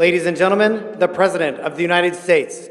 Ladies and gentlemen, the President of the United States.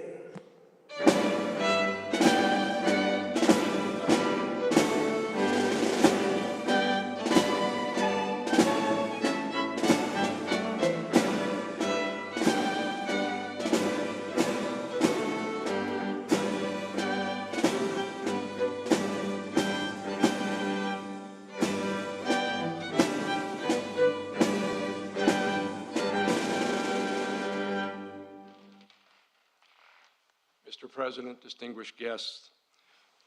Mr. President, distinguished guests,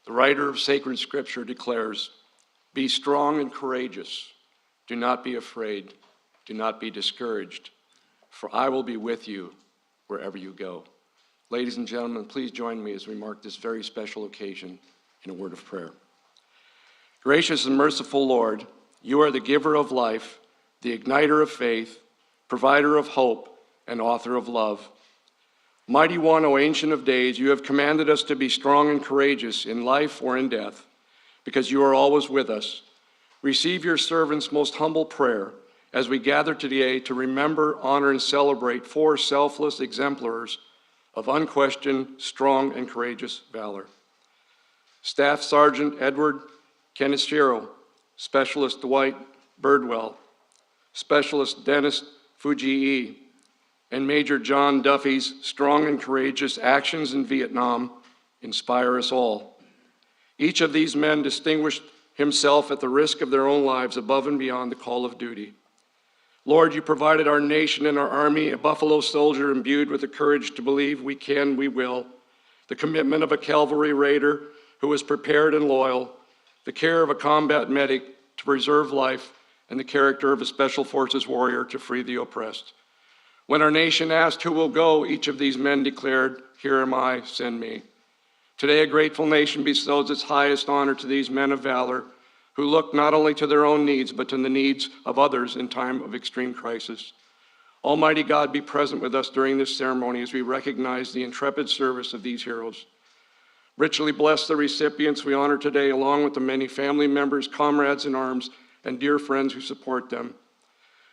the writer of sacred scripture declares, "Be strong and courageous. Do not be afraid. Do not be discouraged, for I will be with you wherever you go." Ladies and gentlemen, please join me as we mark this very special occasion in a word of prayer. Gracious and merciful Lord, you are the giver of life, the igniter of faith, provider of hope, and author of love. Mighty One, O Ancient of Days, you have commanded us to be strong and courageous in life or in death, because you are always with us. Receive your servant's most humble prayer as we gather today to remember, honor, and celebrate four selfless exemplars of unquestioned, strong, and courageous valor. Staff Sergeant Edward Kenishiro, Specialist Dwight Birdwell, Specialist Dennis Fujii, and Major John Duffy's strong and courageous actions in Vietnam inspire us all. Each of these men distinguished himself at the risk of their own lives above and beyond the call of duty. Lord, you provided our nation and our army a Buffalo soldier imbued with the courage to believe we can, we will, the commitment of a cavalry raider who was prepared and loyal, the care of a combat medic to preserve life, and the character of a special forces warrior to free the oppressed. When our nation asked who will go, each of these men declared, "Here am I, send me." Today, a grateful nation bestows its highest honor to these men of valor who look not only to their own needs, but to the needs of others in time of extreme crisis. Almighty God, be present with us during this ceremony as we recognize the intrepid service of these heroes. Richly bless the recipients we honor today, along with the many family members, comrades in arms, and dear friends who support them.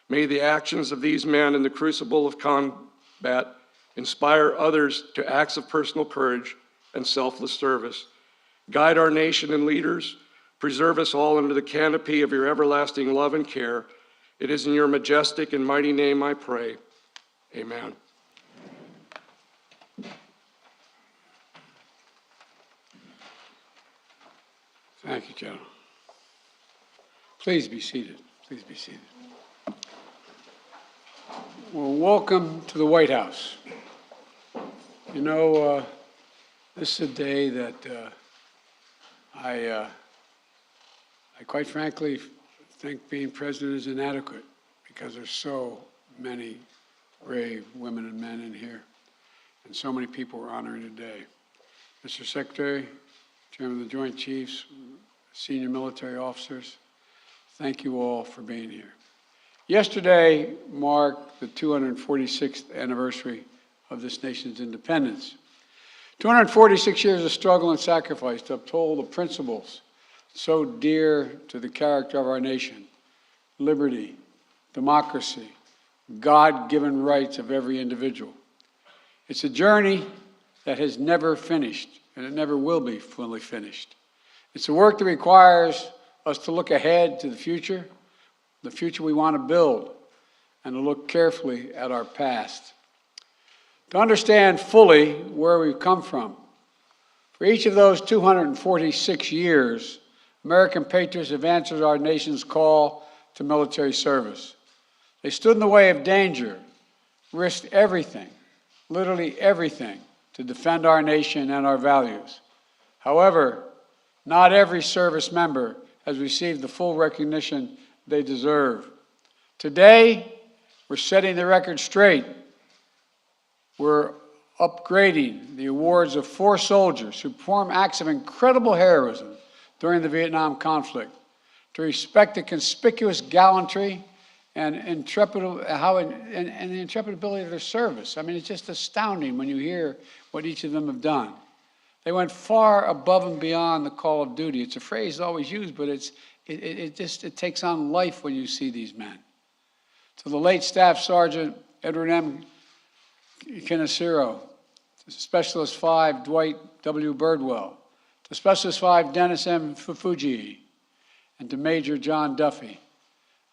May the actions of these men in the crucible of combat inspire others to acts of personal courage and selfless service. Guide our nation and leaders. Preserve us all under the canopy of your everlasting love and care. It is in your majestic and mighty name I pray. Amen. Thank you, General. Please be seated. Please be seated. Well, welcome to the White House. You know, this is a day that I quite frankly think being president is inadequate because there's so many brave women and men in here, and so many people we're honoring today. Mr. Secretary, Chairman of the Joint Chiefs, senior military officers, thank you all for being here. Yesterday marked the 246th anniversary of this nation's independence. 246 years of struggle and sacrifice to uphold the principles so dear to the character of our nation: liberty, democracy, God-given rights of every individual. It's a journey that has never finished, and it never will be fully finished. It's a work that requires us to look ahead to the future we want to build, and to look carefully at our past. To understand fully where we've come from. For each of those 246 years, American patriots have answered our nation's call to military service. They stood in the way of danger, risked everything, literally everything, to defend our nation and our values. However, not every service member has received the full recognition they deserve. Today, we're setting the record straight. We're upgrading the awards of 4 soldiers who performed acts of incredible heroism during the Vietnam conflict, to respect the conspicuous gallantry and the intrepid ability of their service. I mean, it's just astounding when you hear what each of them have done. They went far above and beyond the call of duty. It's a phrase always used, but it takes on life when you see these men. To the late Staff Sergeant Edward M. Kennesiro, to Specialist 5, Dwight W. Birdwell, to Specialist 5, Dennis M. Fuji, and to Major John Duffy.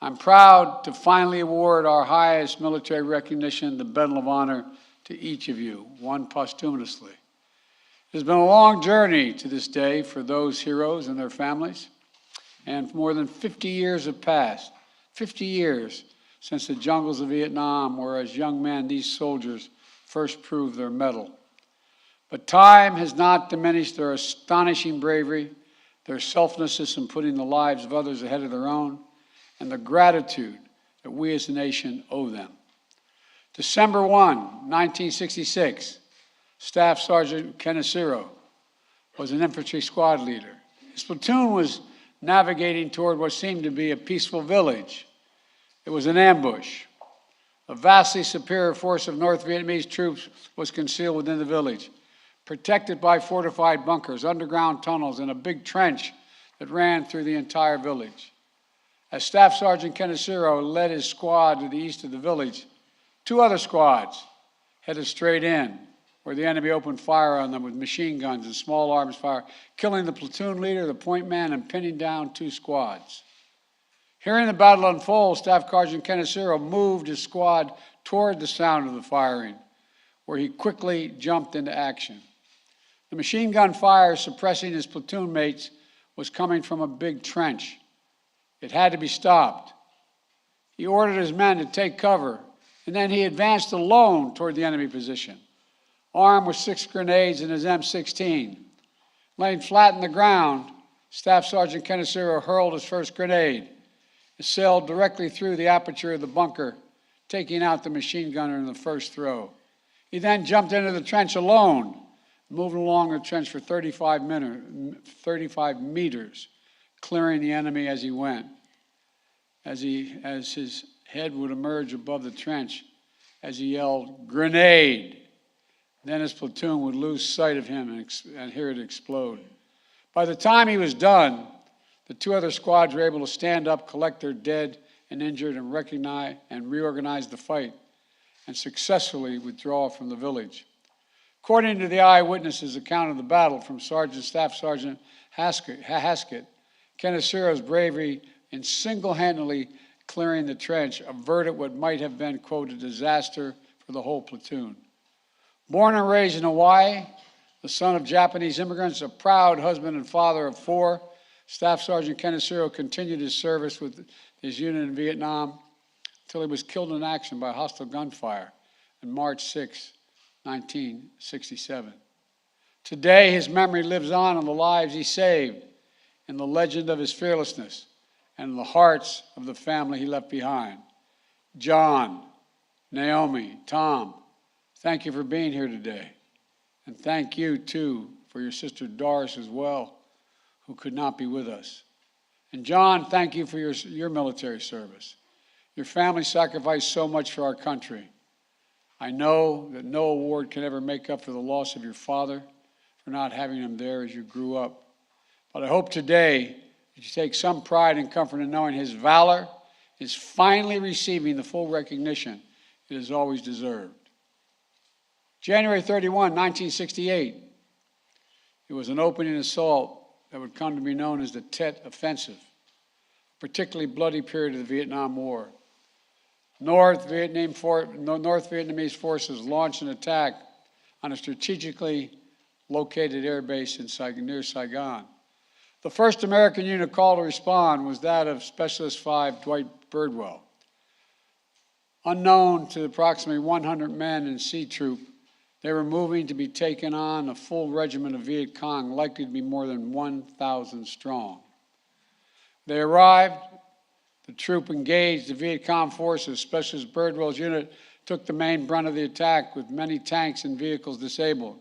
I'm proud to finally award our highest military recognition, the Medal of Honor, to each of you, one posthumously. It has been a long journey to this day for those heroes and their families, and more than 50 years have passed, 50 years since the jungles of Vietnam, where as young men these soldiers first proved their mettle. But time has not diminished their astonishing bravery, their selflessness in putting the lives of others ahead of their own, and the gratitude that we as a nation owe them. December 1, 1966, Staff Sergeant Kennesiro was an infantry squad leader. His platoon was navigating toward what seemed to be a peaceful village. It was an ambush. A vastly superior force of North Vietnamese troops was concealed within the village, protected by fortified bunkers, underground tunnels, and a big trench that ran through the entire village. As Staff Sergeant Kennesiro led his squad to the east of the village, two other squads headed straight in, where the enemy opened fire on them with machine guns and small arms fire, killing the platoon leader, the point man, and pinning down two squads. Hearing the battle unfold, Staff Sergeant Kennesiro moved his squad toward the sound of the firing, where he quickly jumped into action. The machine gun fire suppressing his platoon mates was coming from a big trench. It had to be stopped. He ordered his men to take cover, and then he advanced alone toward the enemy position, armed with 6 grenades and his M16. Laying flat on the ground, Staff Sergeant Kennesiro hurled his first grenade. It sailed directly through the aperture of the bunker, taking out the machine gunner in the first throw. He then jumped into the trench alone, moved along the trench for 35 meters, clearing the enemy as he went. As his head would emerge above the trench, as he yelled, "Grenade!" Then his platoon would lose sight of him and hear it explode. By the time he was done, the two other squads were able to stand up, collect their dead and injured, and recognize and reorganize the fight, and successfully withdraw from the village. According to the eyewitnesses' account of the battle from Staff Sergeant Haskett, Kennesiro's bravery in single-handedly clearing the trench averted what might have been, quote, a disaster for the whole platoon. Born and raised in Hawaii, the son of Japanese immigrants, a proud husband and father of 4, Staff Sergeant Kennesiro continued his service with his unit in Vietnam until he was killed in action by hostile gunfire on March 6, 1967. Today, his memory lives on in the lives he saved, in the legend of his fearlessness, and in the hearts of the family he left behind. John, Naomi, Tom, thank you for being here today. And thank you, too, for your sister Doris as well, who could not be with us. And John, thank you for your military service. Your family sacrificed so much for our country. I know that no award can ever make up for the loss of your father, for not having him there as you grew up. But I hope today that you take some pride and comfort in knowing his valor is finally receiving the full recognition it has always deserved. January 31, 1968, it was an opening assault that would come to be known as the Tet Offensive, a particularly bloody period of the Vietnam War. North Vietnamese forces launched an attack on a strategically located air base near Saigon. The first American unit called to respond was that of Specialist 5 Dwight Birdwell. Unknown to approximately 100 men in C Troop, they were moving to be taken on a full regiment of Viet Cong, likely to be more than 1,000 strong. They arrived, the troop engaged the Viet Cong forces. Specialist Birdwell's unit took the main brunt of the attack with many tanks and vehicles disabled.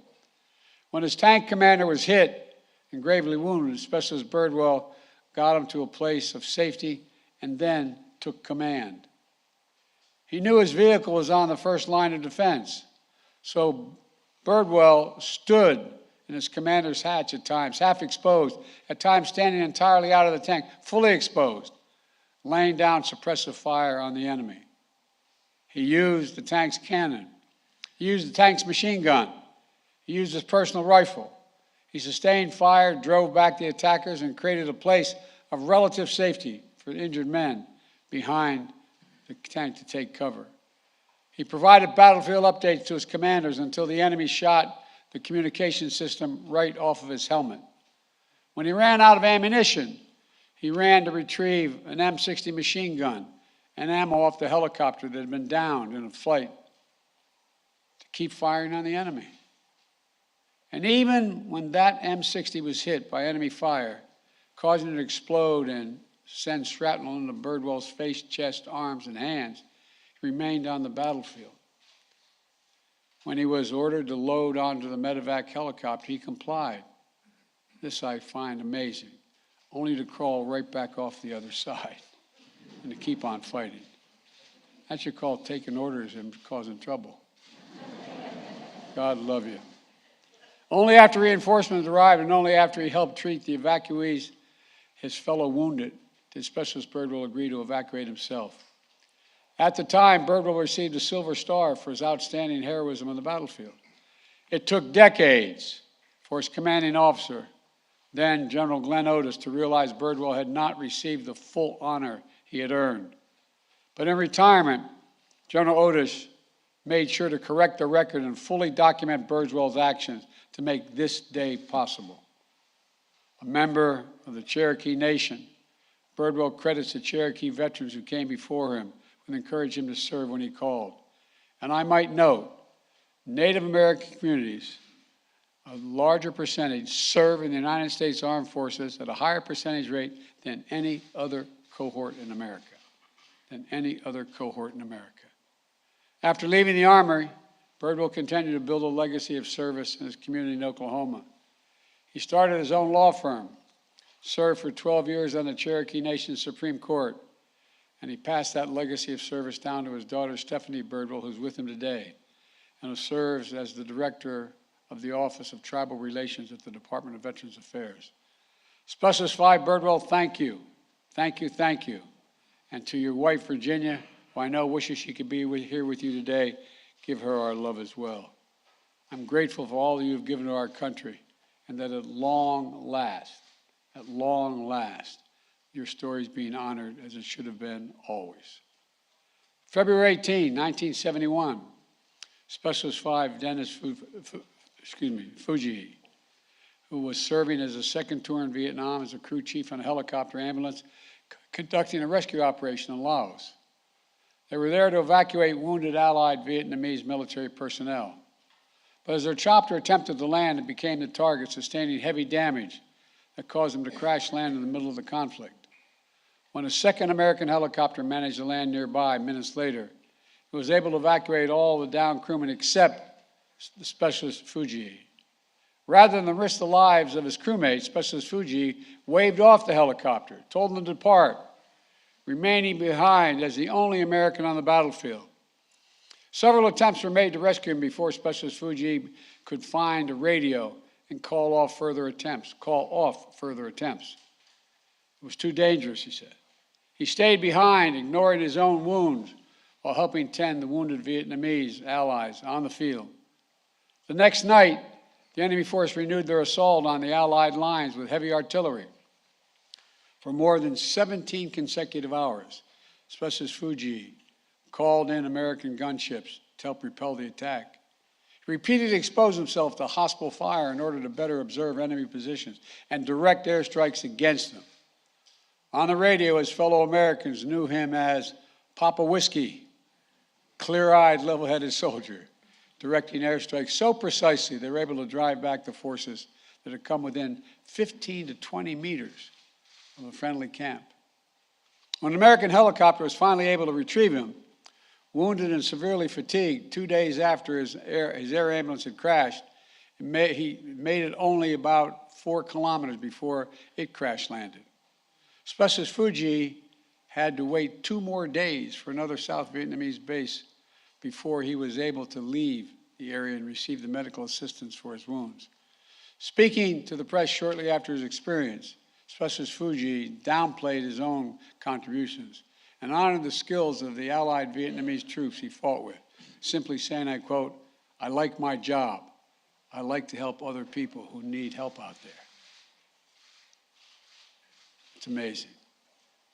When his tank commander was hit and gravely wounded, Specialist Birdwell got him to a place of safety and then took command. He knew his vehicle was on the first line of defense, so Birdwell stood in his commander's hatch at times, half exposed, at times standing entirely out of the tank, fully exposed, laying down suppressive fire on the enemy. He used the tank's cannon. He used the tank's machine gun. He used his personal rifle. He sustained fire, drove back the attackers, and created a place of relative safety for the injured men behind the tank to take cover. He provided battlefield updates to his commanders until the enemy shot the communication system right off of his helmet. When he ran out of ammunition, he ran to retrieve an M60 machine gun and ammo off the helicopter that had been downed in a flight to keep firing on the enemy. And even when that M60 was hit by enemy fire, causing it to explode and send shrapnel into Birdwell's face, chest, arms, and hands, he remained on the battlefield. When he was ordered to load onto the medevac helicopter, he complied. This I find amazing, only to crawl right back off the other side and to keep on fighting. That's what you call taking orders and causing trouble. God love you. Only after reinforcements arrived and only after he helped treat the evacuees, his fellow wounded, did Specialist Birdwell agree to evacuate himself. At the time, Birdwell received a Silver Star for his outstanding heroism on the battlefield. It took decades for his commanding officer, then General Glenn Otis, to realize Birdwell had not received the full honor he had earned. But in retirement, General Otis made sure to correct the record and fully document Birdwell's actions to make this day possible. A member of the Cherokee Nation, Birdwell credits the Cherokee veterans who came before him and encouraged him to serve when he called. And I might note, Native American communities, a larger percentage, serve in the United States Armed Forces at a higher percentage rate than any other cohort in America. After leaving the Army, Birdwell continued to build a legacy of service in his community in Oklahoma. He started his own law firm, served for 12 years on the Cherokee Nation Supreme Court, and he passed that legacy of service down to his daughter, Stephanie Birdwell, who's with him today, and who serves as the director of the Office of Tribal Relations at the Department of Veterans Affairs. Specialist 5 Birdwell, thank you. Thank you, thank you. And to your wife, Virginia, who I know wishes she could be here with you today, give her our love as well. I'm grateful for all that you've given to our country, and that at long last, your story is being honored as it should have been always. February 18, 1971, Specialist 5 Dennis Fujii, who was serving as a second tour in Vietnam as a crew chief on a helicopter ambulance, conducting a rescue operation in Laos. They were there to evacuate wounded Allied Vietnamese military personnel. But as their chopper attempted to land, it became the target, sustaining heavy damage that caused them to crash land in the middle of the conflict. When a second American helicopter managed to land nearby minutes later, it was able to evacuate all the downed crewmen except the Specialist Fujii. Rather than risk the lives of his crewmates, Specialist Fujii waved off the helicopter, told them to depart, remaining behind as the only American on the battlefield. Several attempts were made to rescue him before Specialist Fujii could find a radio and call off further attempts. It was too dangerous, he said. He stayed behind, ignoring his own wounds, while helping tend the wounded Vietnamese allies on the field. The next night, the enemy force renewed their assault on the Allied lines with heavy artillery. For more than 17 consecutive hours, Specialist Fujii called in American gunships to help repel the attack. He repeatedly exposed himself to hostile fire in order to better observe enemy positions and direct airstrikes against them. On the radio, his fellow Americans knew him as Papa Whiskey, clear-eyed, level-headed soldier, directing airstrikes so precisely they were able to drive back the forces that had come within 15 to 20 meters of a friendly camp. When an American helicopter was finally able to retrieve him, wounded and severely fatigued, 2 days after his air ambulance had crashed, he made it only about 4 kilometers before it crash landed. Specialist Fujii had to wait 2 more days for another South Vietnamese base before he was able to leave the area and receive the medical assistance for his wounds. Speaking to the press shortly after his experience, Specialist Fujii downplayed his own contributions and honored the skills of the Allied Vietnamese troops he fought with, simply saying, I quote, I like my job. I like to help other people who need help out there. It's amazing.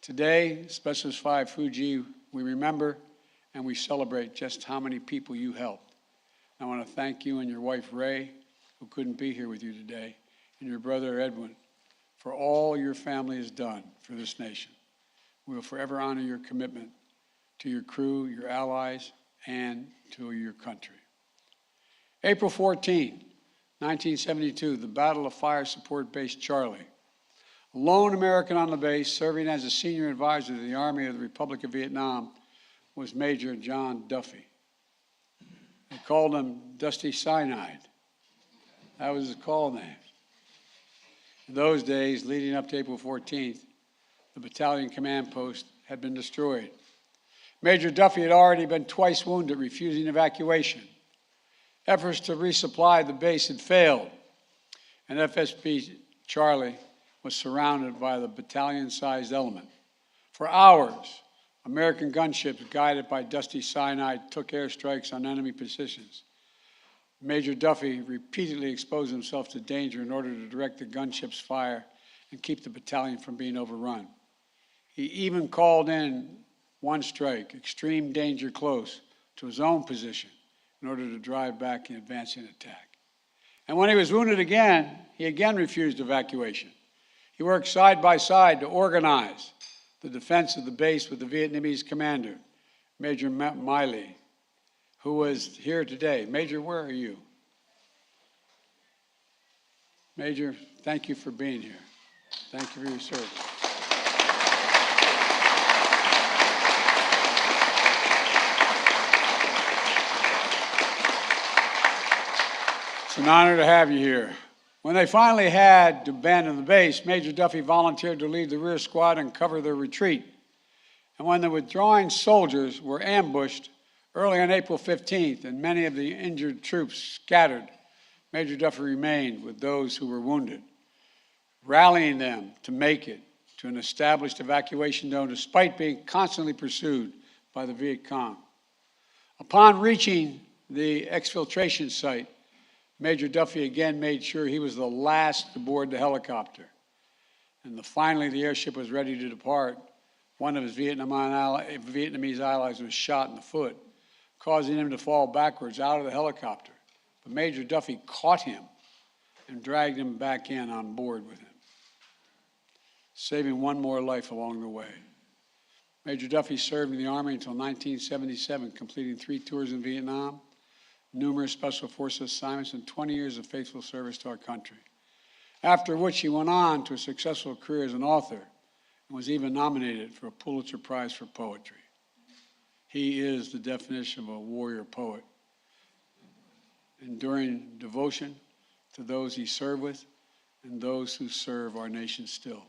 Today, Specialist 5 Fuji, we remember and we celebrate just how many people you helped. I want to thank you and your wife, Ray, who couldn't be here with you today, and your brother, Edwin, for all your family has done for this nation. We will forever honor your commitment to your crew, your allies, and to your country. April 14, 1972, the Battle of Fire Support Base Charlie. A lone American on the base, serving as a senior advisor to the Army of the Republic of Vietnam, was Major John Duffy. They called him Dusty Cyanide. That was his call name. In those days, leading up to April 14th, the battalion command post had been destroyed. Major Duffy had already been twice wounded, refusing evacuation. Efforts to resupply the base had failed, and FSB Charlie was surrounded by the battalion-sized element. For hours, American gunships guided by Dusty Cyanide took airstrikes on enemy positions. Major Duffy repeatedly exposed himself to danger in order to direct the gunship's fire and keep the battalion from being overrun. He even called in one strike, extreme danger close, to his own position in order to drive back an advancing attack. And when he was wounded again, he again refused evacuation. He worked side by side to organize the defense of the base with the Vietnamese commander, Major Miley, who was here today. Major, where are you? Major, thank you for being here. Thank you for your service. It's an honor to have you here. When they finally had to abandon the base, Major Duffy volunteered to lead the rear squad and cover their retreat. And when the withdrawing soldiers were ambushed early on April 15th and many of the injured troops scattered, Major Duffy remained with those who were wounded, rallying them to make it to an established evacuation zone despite being constantly pursued by the Viet Cong. Upon reaching the exfiltration site, Major Duffy again made sure he was the last to board the helicopter. And finally, the airship was ready to depart. One of his Vietnamese allies was shot in the foot, causing him to fall backwards out of the helicopter. But Major Duffy caught him and dragged him back in on board with him, saving one more life along the way. Major Duffy served in the Army until 1977, completing 3 tours in Vietnam, numerous Special Forces assignments, and 20 years of faithful service to our country. After which he went on to a successful career as an author and was even nominated for a Pulitzer Prize for Poetry. He is the definition of a warrior poet, enduring devotion to those he served with and those who serve our nation still.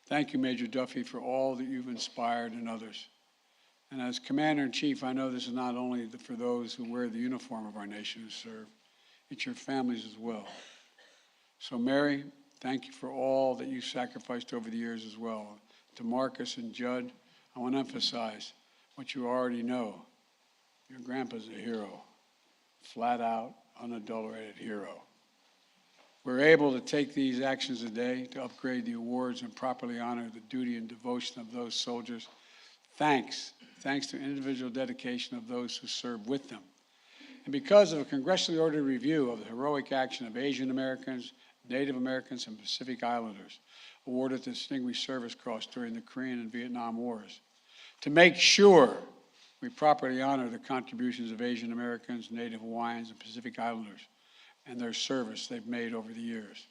Thank you, Major Duffy, for all that you've inspired in others. And as Commander-in-Chief, I know this is not only for those who wear the uniform of our nation who serve, it's your families as well. So Mary, thank you for all that you sacrificed over the years as well. To Marcus and Judd, I want to emphasize what you already know. Your grandpa's a hero, flat out, unadulterated hero. We're able to take these actions today to upgrade the awards and properly honor the duty and devotion of those soldiers. Thanks to individual dedication of those who serve with them. And because of a congressionally ordered review of the heroic action of Asian Americans, Native Americans, and Pacific Islanders awarded the Distinguished Service Cross during the Korean and Vietnam Wars, to make sure we properly honor the contributions of Asian Americans, Native Hawaiians, and Pacific Islanders and their service they've made over the years.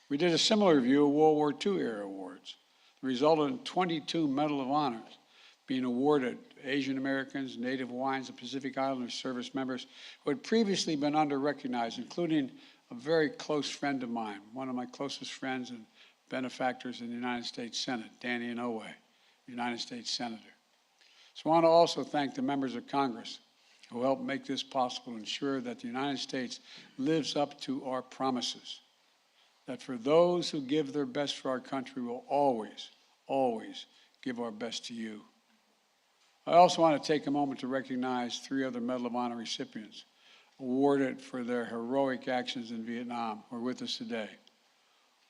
We did a similar review of World War II era awards. The result in 22 Medal of Honors being awarded Asian Americans, Native Hawaiians, and Pacific Islanders service members who had previously been under-recognized, including a very close friend of mine, one of my closest friends and benefactors in the United States Senate, Danny Inouye, United States Senator. So I want to also thank the members of Congress who helped make this possible, ensure that the United States lives up to our promises, that for those who give their best for our country, we'll always, always give our best to you. I also want to take a moment to recognize 3 other Medal of Honor recipients awarded for their heroic actions in Vietnam who are with us today.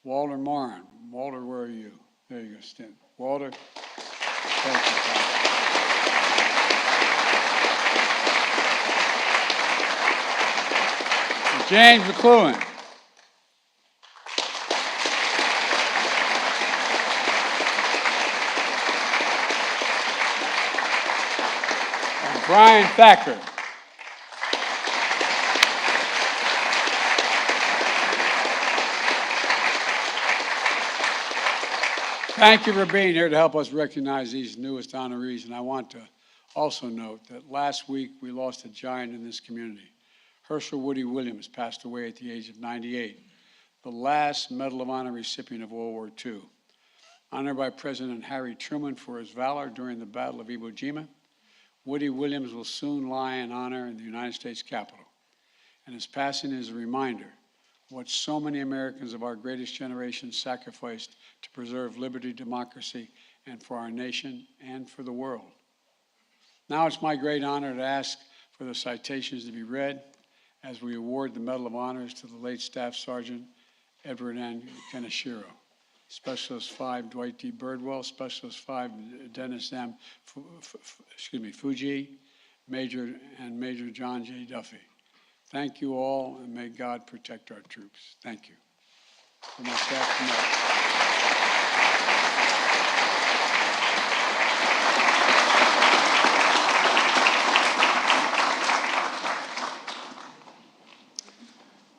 Walter Morin. Walter, where are you? There you go, Stin. Walter, thank you, Father. And James McLuhan. And Brian Thacker. Thank you for being here to help us recognize these newest honorees. And I want to also note that last week we lost a giant in this community. Herschel Woody Williams passed away at the age of 98, the last Medal of Honor recipient of World War II. Honored by President Harry Truman for his valor during the Battle of Iwo Jima, Woody Williams will soon lie in honor in the United States Capitol. And his passing is a reminder what so many Americans of our greatest generation sacrificed to preserve liberty, democracy, and for our nation and for the world. Now it's my great honor to ask for the citations to be read as we award the Medal of Honors to the late Staff Sergeant Edward N. Kaneshiro, Specialist 5 Dwight D. Birdwell, Specialist 5 Dennis M. Fuji, Major John J. Duffy. Thank you all, and may God protect our troops. Thank you. For my staff tonight.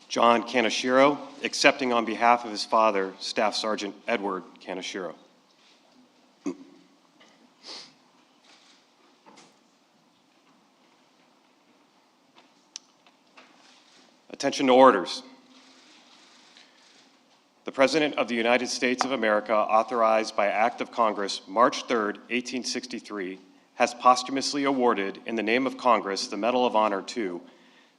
John Kaneshiro, accepting on behalf of his father, Staff Sergeant Edward Kaneshiro. Attention to orders. The President of the United States of America, authorized by Act of Congress, March 3, 1863, has posthumously awarded, in the name of Congress, the Medal of Honor to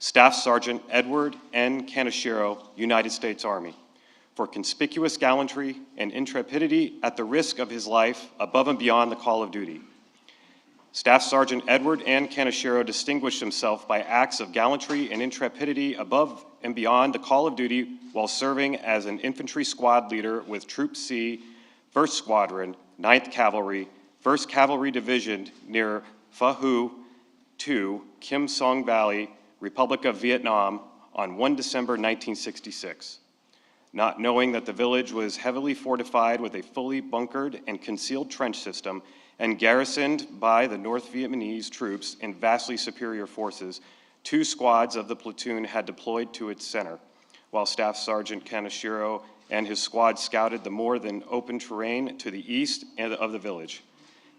Staff Sergeant Edward N. Kaneshiro, United States Army, for conspicuous gallantry and intrepidity at the risk of his life above and beyond the call of duty. Staff Sergeant Edward N. Kaneshiro distinguished himself by acts of gallantry and intrepidity above and beyond the call of duty while serving as an infantry squad leader with Troop C, 1st Squadron, 9th Cavalry, 1st Cavalry Division near Pha Hu 2, Kim Song Valley, Republic of Vietnam, on 1 December 1966. Not knowing that the village was heavily fortified with a fully bunkered and concealed trench system and garrisoned by the North Vietnamese troops in vastly superior forces, 2 squads of the platoon had deployed to its center, while Staff Sergeant Kaneshiro and his squad scouted the more than open terrain to the east of the village.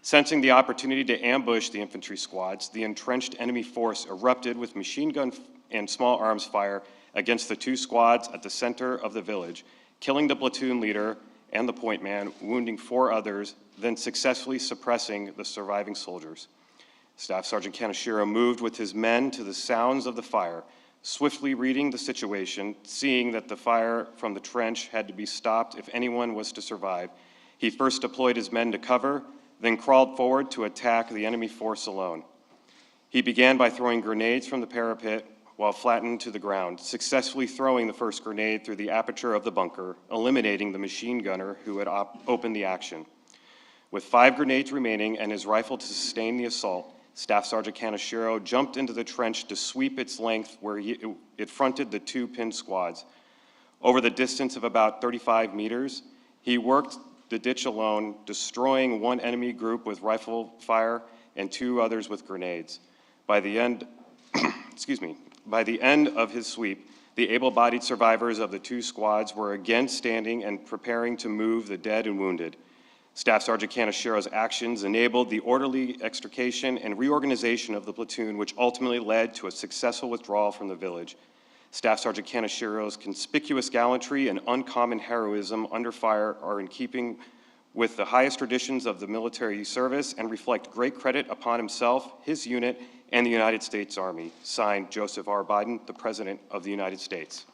Sensing the opportunity to ambush the infantry squads, the entrenched enemy force erupted with machine gun and small arms fire against the 2 squads at the center of the village, killing the platoon leader and the point man, wounding 4 others, then successfully suppressing the surviving soldiers. Staff Sergeant Kaneshiro moved with his men to the sounds of the fire, swiftly reading the situation, seeing that the fire from the trench had to be stopped if anyone was to survive. He first deployed his men to cover, then crawled forward to attack the enemy force alone. He began by throwing grenades from the parapet while flattened to the ground, successfully throwing the first grenade through the aperture of the bunker, eliminating the machine gunner who had opened the action. With 5 grenades remaining and his rifle to sustain the assault, Staff Sergeant Kaneshiro jumped into the trench to sweep its length where it fronted the 2 pinned squads. Over the distance of about 35 meters, he worked the ditch alone, destroying 1 enemy group with rifle fire and 2 others with grenades. By the end, by the end of his sweep, the able-bodied survivors of the 2 squads were again standing and preparing to move the dead and wounded. Staff Sergeant Kaneshiro's actions enabled the orderly extrication and reorganization of the platoon, which ultimately led to a successful withdrawal from the village. Staff Sergeant Kaneshiro's conspicuous gallantry and uncommon heroism under fire are in keeping with the highest traditions of the military service and reflect great credit upon himself, his unit, and the United States Army. Signed, Joseph R. Biden, the President of the United States.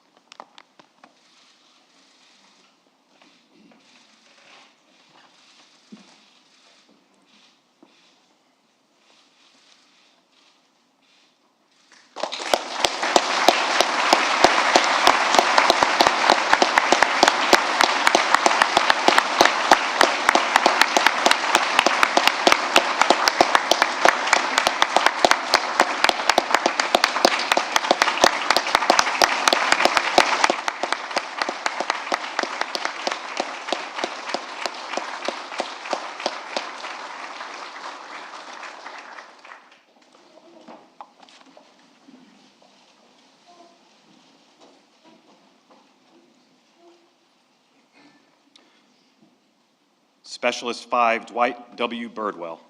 Specialist 5, Dwight W. Birdwell.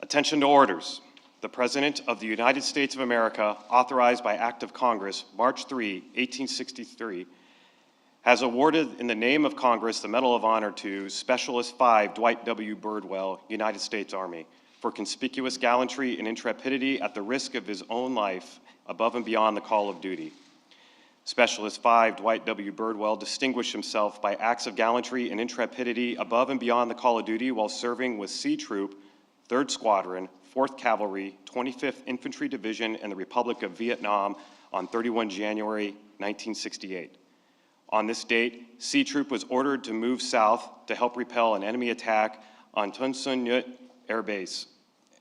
Attention to orders. The President of the United States of America, authorized by Act of Congress, March 3, 1863, has awarded in the name of Congress the Medal of Honor to Specialist 5 Dwight W. Birdwell, United States Army, for conspicuous gallantry and intrepidity at the risk of his own life above and beyond the call of duty. Specialist 5 Dwight W. Birdwell distinguished himself by acts of gallantry and intrepidity above and beyond the call of duty while serving with C Troop, 3rd Squadron, 4th Cavalry, 25th Infantry Division in the Republic of Vietnam on 31 January 1968. On this date, C Troop was ordered to move south to help repel an enemy attack on Ton Son Nhut Air Base.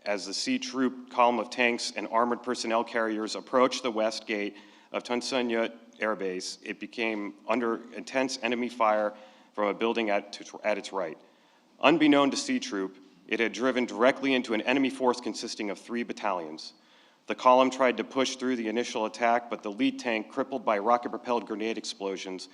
As the C Troop column of tanks and armored personnel carriers approached the west gate of Ton Son Nhut Air Base, it became under intense enemy fire from a building at its right. Unbeknown to C Troop, it had driven directly into an enemy force consisting of 3 battalions. The column tried to push through the initial attack, but the lead tank, crippled by rocket-propelled grenade explosions,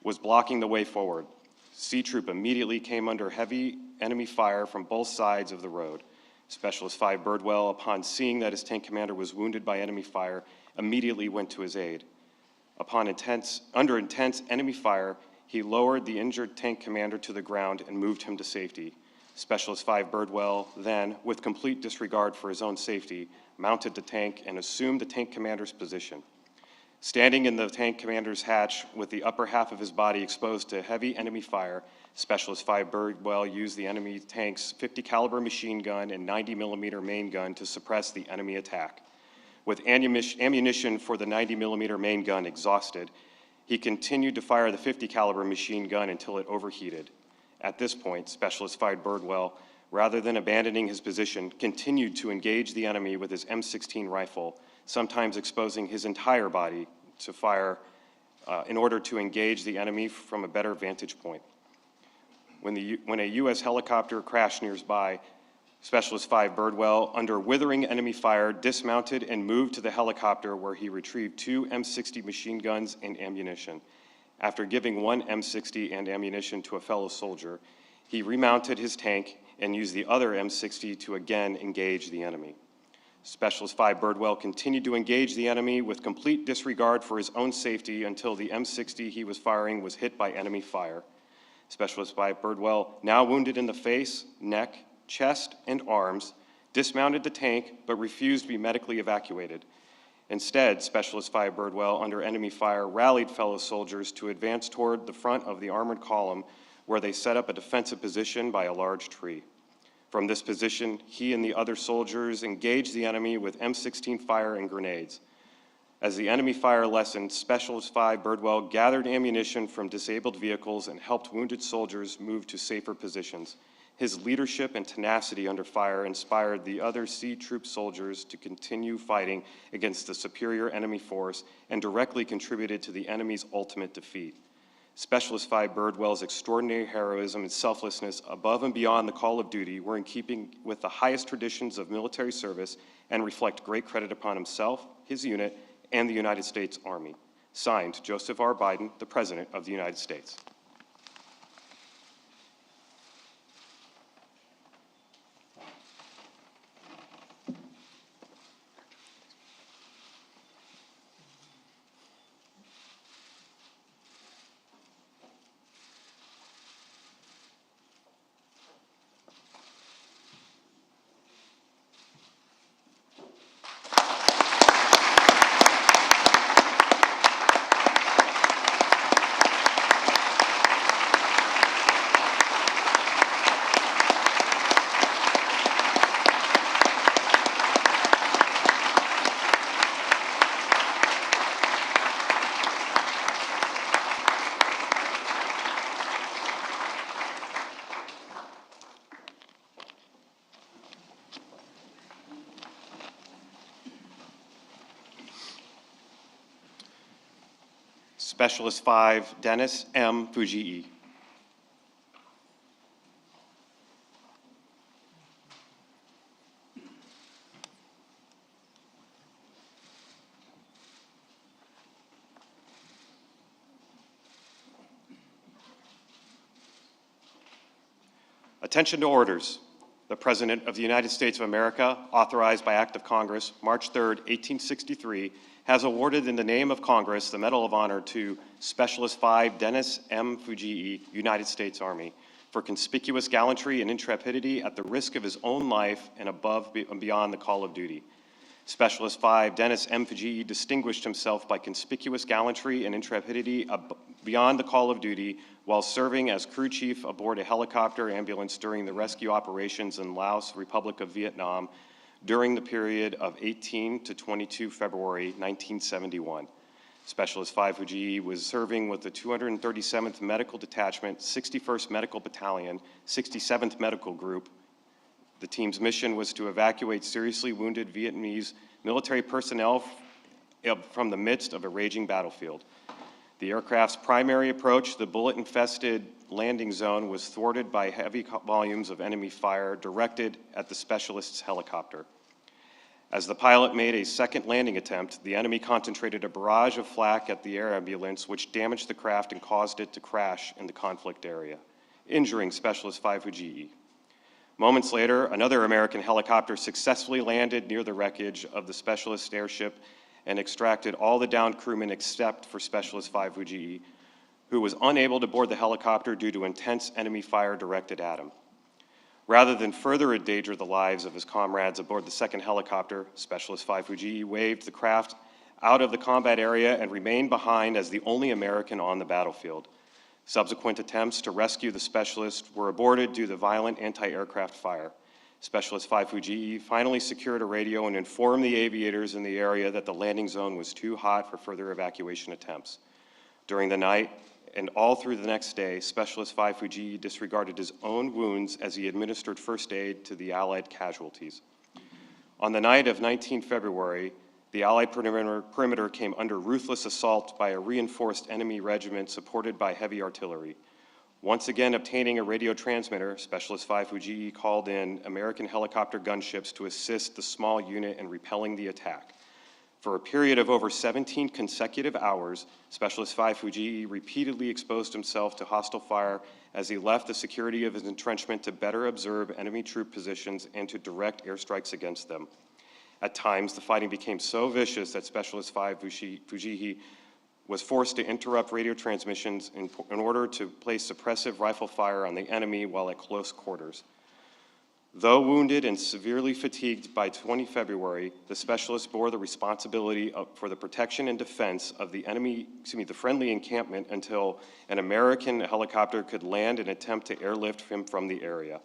was blocking the way forward. C Troop immediately came under heavy enemy fire from both sides of the road. Specialist 5 Birdwell, upon seeing that his tank commander was wounded by enemy fire, immediately went to his aid. Under intense enemy fire, he lowered the injured tank commander to the ground and moved him to safety. Specialist 5 Birdwell then, with complete disregard for his own safety, mounted the tank and assumed the tank commander's position. Standing in the tank commander's hatch with the upper half of his body exposed to heavy enemy fire, Specialist 5 Birdwell used the enemy tank's 50 caliber machine gun and 90 millimeter main gun to suppress the enemy attack. With ammunition for the 90 millimeter main gun exhausted, he continued to fire the 50 caliber machine gun until it overheated. At this point, Specialist 5 Birdwell, rather than abandoning his position, continued to engage the enemy with his M16 rifle, sometimes exposing his entire body to fire in order to engage the enemy from a better vantage point. When a U.S. helicopter crashed nearby, Specialist 5 Birdwell, under withering enemy fire, dismounted and moved to the helicopter where he retrieved 2 M60 machine guns and ammunition. After giving 1 M60 and ammunition to a fellow soldier, he remounted his tank and used the other M60 to again engage the enemy. Specialist 5 Birdwell continued to engage the enemy with complete disregard for his own safety until the M60 he was firing was hit by enemy fire. Specialist 5 Birdwell, now wounded in the face, neck, chest, and arms, dismounted the tank but refused to be medically evacuated. Instead, Specialist 5 Birdwell, under enemy fire, rallied fellow soldiers to advance toward the front of the armored column where they set up a defensive position by a large tree. From this position, he and the other soldiers engaged the enemy with M16 fire and grenades. As the enemy fire lessened, Specialist 5 Birdwell gathered ammunition from disabled vehicles and helped wounded soldiers move to safer positions. His leadership and tenacity under fire inspired the other C Troop soldiers to continue fighting against the superior enemy force and directly contributed to the enemy's ultimate defeat. Specialist 5 Birdwell's extraordinary heroism and selflessness above and beyond the call of duty were in keeping with the highest traditions of military service and reflect great credit upon himself, his unit, and the United States Army. Signed, Joseph R. Biden, the President of the United States. Specialist 5, Dennis M. Fujii. Attention to orders. The President of the United States of America, authorized by Act of Congress, March 3rd, 1863, has awarded in the name of Congress the Medal of Honor to Specialist 5 Dennis M. Fujii, United States Army, for conspicuous gallantry and intrepidity at the risk of his own life and above and beyond the call of duty. Specialist 5 Dennis M. Fujii distinguished himself by conspicuous gallantry and intrepidity beyond the call of duty while serving as crew chief aboard a helicopter ambulance during the rescue operations in Laos, Republic of Vietnam, during the period of 18 to 22 February 1971. Specialist 5 Fujii was serving with the 237th Medical Detachment, 61st Medical Battalion, 67th Medical Group. The team's mission was to evacuate seriously wounded Vietnamese military personnel from the midst of a raging battlefield. The aircraft's primary approach to the bullet-infested landing zone was thwarted by heavy volumes of enemy fire directed at the specialist's helicopter. As the pilot made a second landing attempt, the enemy concentrated a barrage of flak at the air ambulance, which damaged the craft and caused it to crash in the conflict area, injuring Specialist 5 Fujii. Moments later, another American helicopter successfully landed near the wreckage of the specialist airship and extracted all the downed crewmen except for Specialist 5 Fujii, who was unable to board the helicopter due to intense enemy fire directed at him. Rather than further endanger the lives of his comrades aboard the second helicopter, Specialist 5 Fujii waved the craft out of the combat area and remained behind as the only American on the battlefield. Subsequent attempts to rescue the specialist were aborted due to violent anti-aircraft fire. Specialist 5 Fujii finally secured a radio and informed the aviators in the area that the landing zone was too hot for further evacuation attempts. During the night and all through the next day, Specialist 5 Fujii disregarded his own wounds as he administered first aid to the Allied casualties. On the night of 19 February, the Allied perimeter came under ruthless assault by a reinforced enemy regiment supported by heavy artillery. Once again obtaining a radio transmitter, Specialist 5 Fujii called in American helicopter gunships to assist the small unit in repelling the attack. For a period of over 17 consecutive hours, Specialist 5 Fujii repeatedly exposed himself to hostile fire as he left the security of his entrenchment to better observe enemy troop positions and to direct airstrikes against them. At times, the fighting became so vicious that Specialist 5 Fujii was forced to interrupt radio transmissions in order to place suppressive rifle fire on the enemy while at close quarters. Though wounded and severely fatigued by 20 February, the specialist bore the responsibility for the protection and defense of the friendly encampment until an American helicopter could land and attempt to airlift him from the area.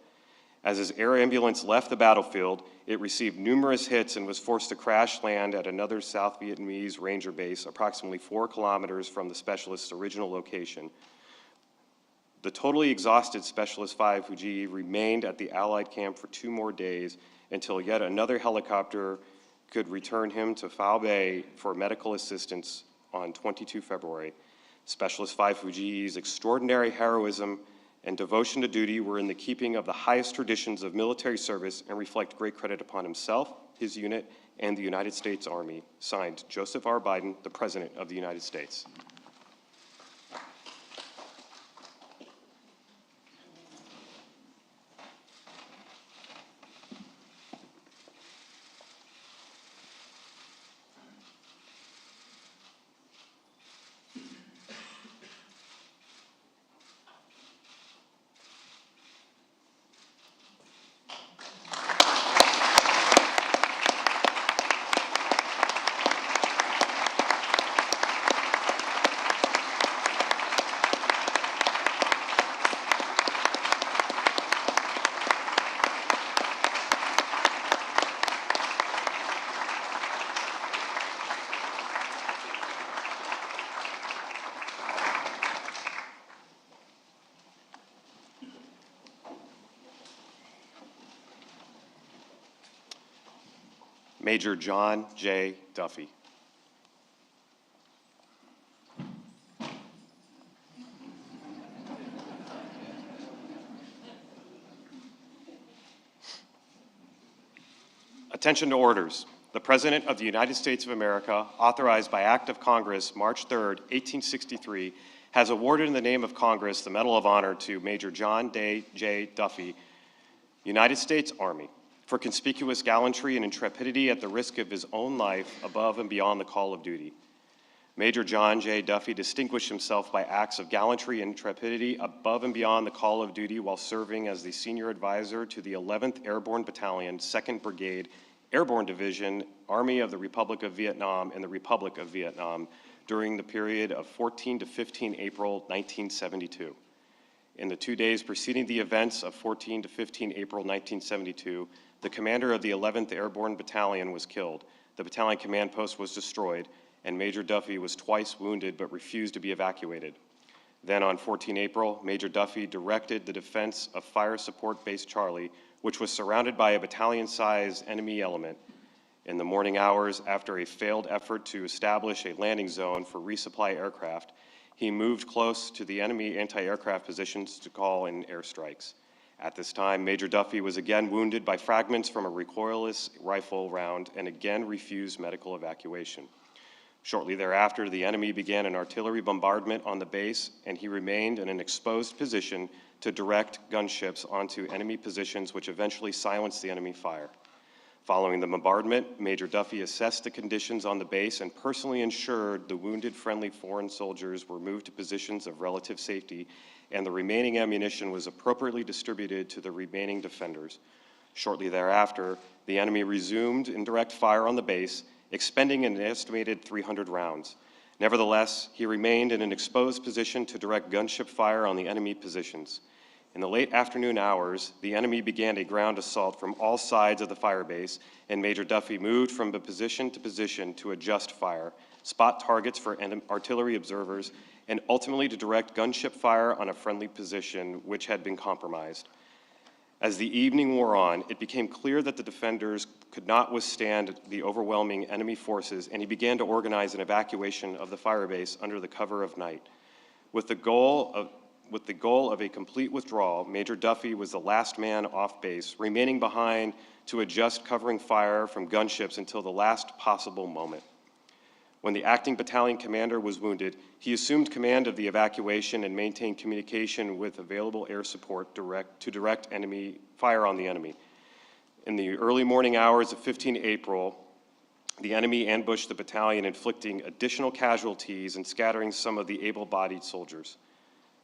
As his air ambulance left the battlefield, it received numerous hits and was forced to crash land at another South Vietnamese Ranger base approximately 4 kilometers from the specialist's original location. The totally exhausted Specialist 5 Fujii remained at the Allied camp for 2 more days until yet another helicopter could return him to Phao Bay for medical assistance on 22 February. Specialist 5 Fujii's extraordinary heroism and devotion to duty were in the keeping of the highest traditions of military service and reflect great credit upon himself, his unit, and the United States Army. Signed, Joseph R. Biden, the President of the United States. Major John J. Duffy. Attention to orders. The President of the United States of America, authorized by Act of Congress, March 3rd, 1863, has awarded in the name of Congress the Medal of Honor to Major John J. Duffy United States Army, for conspicuous gallantry and intrepidity at the risk of his own life above and beyond the call of duty. Major John J. Duffy distinguished himself by acts of gallantry and intrepidity above and beyond the call of duty while serving as the senior advisor to the 11th Airborne Battalion, 2nd Brigade, Airborne Division, Army of the Republic of Vietnam and the Republic of Vietnam during the period of 14 to 15 April 1972. In the 2 days preceding the events of 14 to 15 April 1972, the commander of the 11th Airborne Battalion was killed, the battalion command post was destroyed, and Major Duffy was twice wounded but refused to be evacuated. Then on 14 April, Major Duffy directed the defense of Fire Support Base Charlie, which was surrounded by a battalion-sized enemy element. In the morning hours, after a failed effort to establish a landing zone for resupply aircraft, he moved close to the enemy anti-aircraft positions to call in airstrikes. At this time, Major Duffy was again wounded by fragments from a recoilless rifle round and again refused medical evacuation. Shortly thereafter, the enemy began an artillery bombardment on the base, and he remained in an exposed position to direct gunships onto enemy positions, which eventually silenced the enemy fire. Following the bombardment, Major Duffy assessed the conditions on the base and personally ensured the wounded friendly foreign soldiers were moved to positions of relative safety, and the remaining ammunition was appropriately distributed to the remaining defenders. Shortly thereafter, the enemy resumed indirect fire on the base, expending an estimated 300 rounds. Nevertheless, he remained in an exposed position to direct gunship fire on the enemy positions. In the late afternoon hours, the enemy began a ground assault from all sides of the fire base, and Major Duffy moved from position to adjust fire, spot targets for artillery observers, and ultimately to direct gunship fire on a friendly position which had been compromised. As the evening wore on, it became clear that the defenders could not withstand the overwhelming enemy forces, and he began to organize an evacuation of the fire base under the cover of night. With the goal of a complete withdrawal, Major Duffy was the last man off base, remaining behind to adjust covering fire from gunships until the last possible moment. When the acting battalion commander was wounded, he assumed command of the evacuation and maintained communication with available air support to direct enemy fire on the enemy. In the early morning hours of 15 April, the enemy ambushed the battalion, inflicting additional casualties and scattering some of the able-bodied soldiers.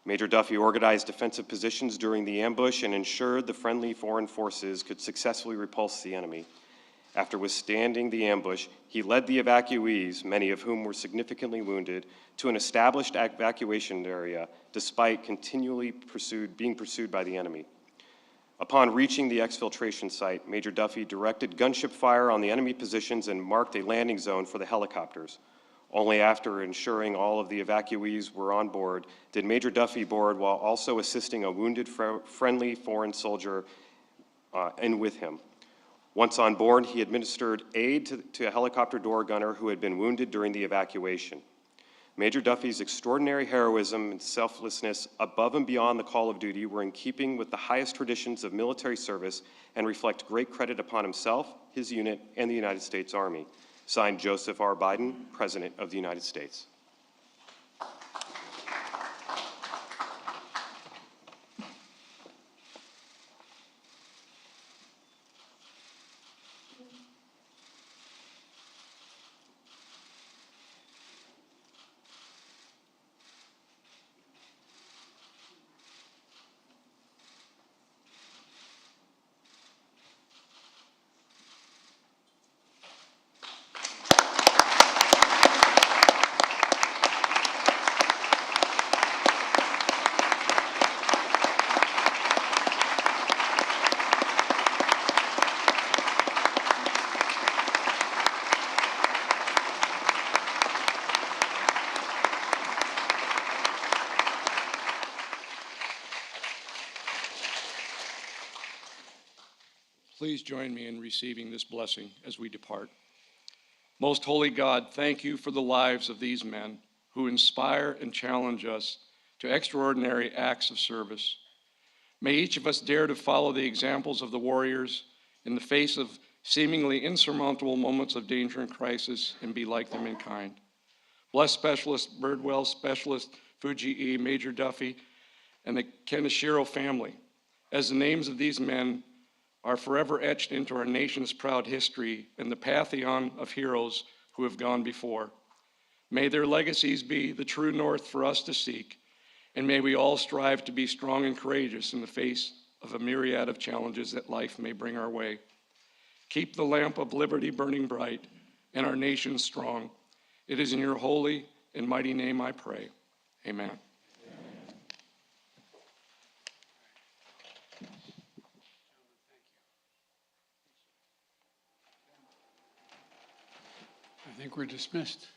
Major Duffy organized defensive positions during the ambush and ensured the friendly foreign forces could successfully repulse the enemy. After withstanding the ambush, he led the evacuees, many of whom were significantly wounded, to an established evacuation area, despite continually being pursued by the enemy. Upon reaching the exfiltration site, Major Duffy directed gunship fire on the enemy positions and marked a landing zone for the helicopters. Only after ensuring all of the evacuees were on board did Major Duffy board while also assisting a wounded friendly foreign soldier in with him. Once on board, he administered aid to a helicopter door gunner who had been wounded during the evacuation. Major Duffy's extraordinary heroism and selflessness above and beyond the call of duty were in keeping with the highest traditions of military service and reflect great credit upon himself, his unit, and the United States Army. Signed, Joseph R. Biden, President of the United States. Please join me in receiving this blessing as we depart. Most holy God, thank you for the lives of these men who inspire and challenge us to extraordinary acts of service. May each of us dare to follow the examples of the warriors in the face of seemingly insurmountable moments of danger and crisis and be like them in kind. Bless Specialist Birdwell, Specialist Fuji E, Major Duffy, and the Keneshiro family, as the names of these men are forever etched into our nation's proud history and the pantheon of heroes who have gone before. May their legacies be the true north for us to seek, and may we all strive to be strong and courageous in the face of a myriad of challenges that life may bring our way. Keep the lamp of liberty burning bright and our nation strong. It is in your holy and mighty name I pray. Amen. I think we're dismissed.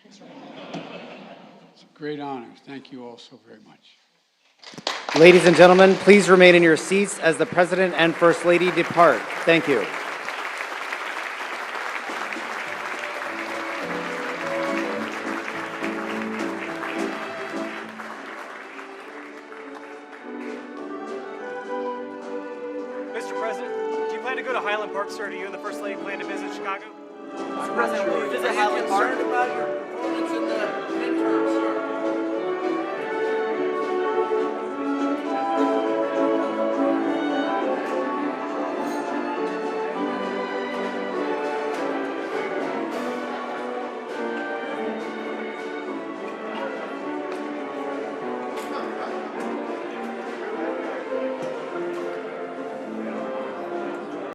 It's a great honor. Thank you all so very much. Ladies and gentlemen, please remain in your seats as the President and First Lady depart. Thank you. Mr. President, do you plan to go to Highland Park, sir? Do you and the First Lady plan to visit Chicago? Mr. President, will you visit Highland Park? Are you concerned about your performance in the midterms?